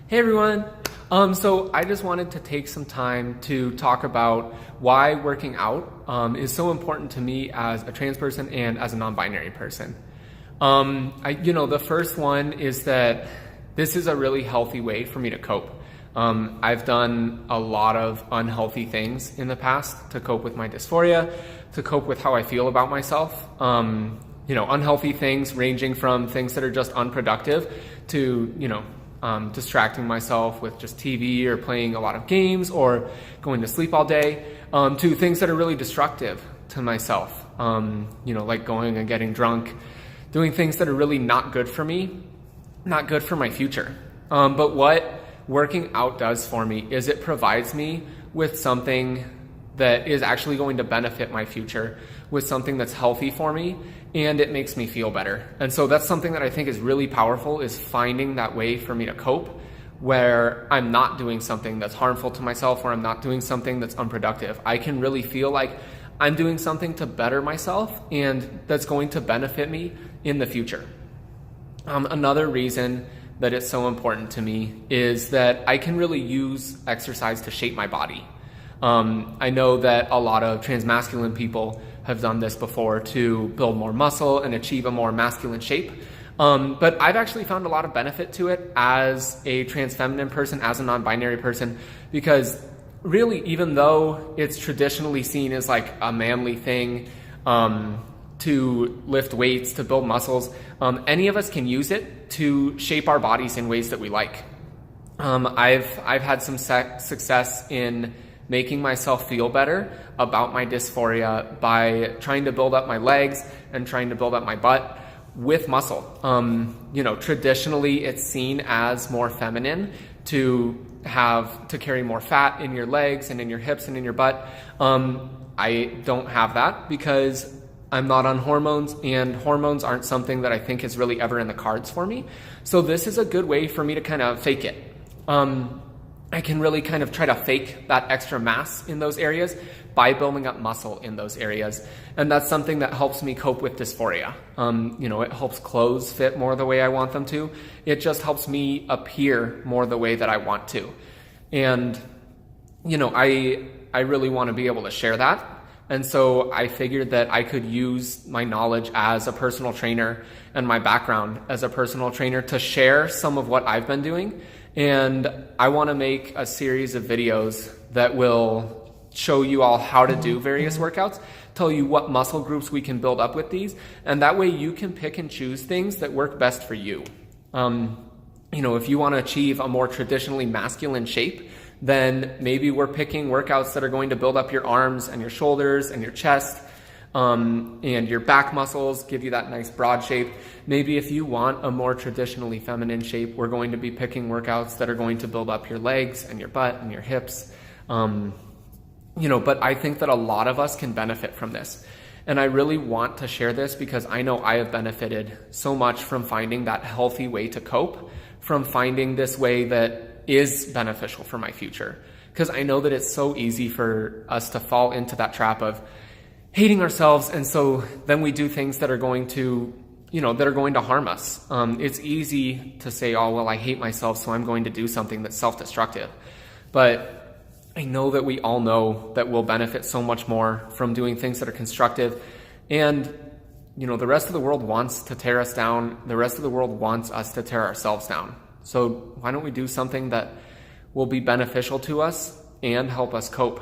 Hey everyone. So I just wanted to take some time to talk about why working out is so important to me as a trans person and as a non-binary person. The first one is that this is a really healthy way for me to cope. I've done a lot of unhealthy things in the past to cope with my dysphoria, to cope with how I feel about myself. Unhealthy things ranging from things that are just unproductive to, distracting myself with just TV or playing a lot of games or going to sleep all day, to things that are really destructive to myself, like going and getting drunk, doing things that are really not good for me, not good for my future. But what working out does for me is it provides me with something that is actually going to benefit my future, with something that's healthy for me, and it makes me feel better. And so that's something that I think is really powerful, is finding that way for me to cope where I'm not doing something that's harmful to myself, or I'm not doing something that's unproductive. I can really feel like I'm doing something to better myself and that's going to benefit me in the future. Another reason that it's so important to me is that I can really use exercise to shape my body. I know that a lot of transmasculine people have done this before to build more muscle and achieve a more masculine shape. But I've actually found a lot of benefit to it as a trans feminine person, as a non-binary person, because really, even though it's traditionally seen as like a manly thing, to lift weights, to build muscles, any of us can use it to shape our bodies in ways that we like. I've had some success in making myself feel better about my dysphoria by trying to build up my legs and trying to build up my butt with muscle. Traditionally it's seen as more feminine to carry more fat in your legs and in your hips and in your butt. I don't have that because I'm not on hormones, and hormones aren't something that I think is really ever in the cards for me. So this is a good way for me to kind of fake it. I can really kind of try to fake that extra mass in those areas by building up muscle in those areas. And that's something that helps me cope with dysphoria. It helps clothes fit more the way I want them to. It just helps me appear more the way that I want to. And, I really want to be able to share that. And so I figured that I could use my knowledge as a personal trainer and my background as a personal trainer to share some of what I've been doing. And I want to make a series of videos that will show you all how to do various workouts, tell you what muscle groups we can build up with these, and that way you can pick and choose things that work best for you. If you want to achieve a more traditionally masculine shape, then maybe we're picking workouts that are going to build up your arms and your shoulders and your chest, and your back muscles, give you that nice broad shape. Maybe if you want a more traditionally feminine shape, we're going to be picking workouts that are going to build up your legs and your butt and your hips. But I think that a lot of us can benefit from this. And I really want to share this because I know I have benefited so much from finding that healthy way to cope, from finding this way that is beneficial for my future. Because I know that it's so easy for us to fall into that trap of hating ourselves, and so then we do things that are going to harm us. It's easy to say, oh, well, I hate myself, so I'm going to do something that's self-destructive. But I know that we all know that we'll benefit so much more from doing things that are constructive. And, the rest of the world wants to tear us down. The rest of the world wants us to tear ourselves down. So why don't we do something that will be beneficial to us and help us cope?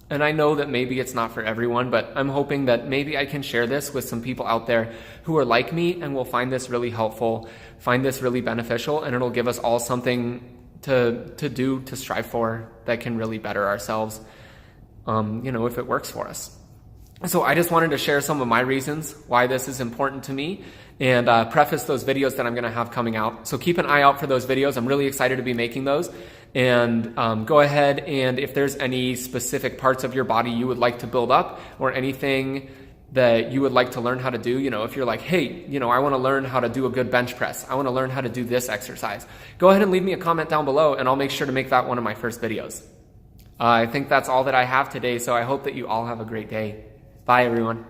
And I know that maybe it's not for everyone, but I'm hoping that maybe I can share this with some people out there who are like me and will find this really helpful, find this really beneficial, and it'll give us all something to do, to strive for, that can really better ourselves, if it works for us. So I just wanted to share some of my reasons why this is important to me, and preface those videos that I'm going to have coming out. So keep an eye out for those videos. I'm really excited to be making those. And go ahead, and if there's any specific parts of your body you would like to build up, or anything that you would like to learn how to do, if you're like, hey, I want to learn how to do a good bench press, I want to learn how to do this exercise, go ahead and leave me a comment down below, and I'll make sure to make that one of my first videos. I think that's all that I have today, so I hope that you all have a great day. Bye, everyone.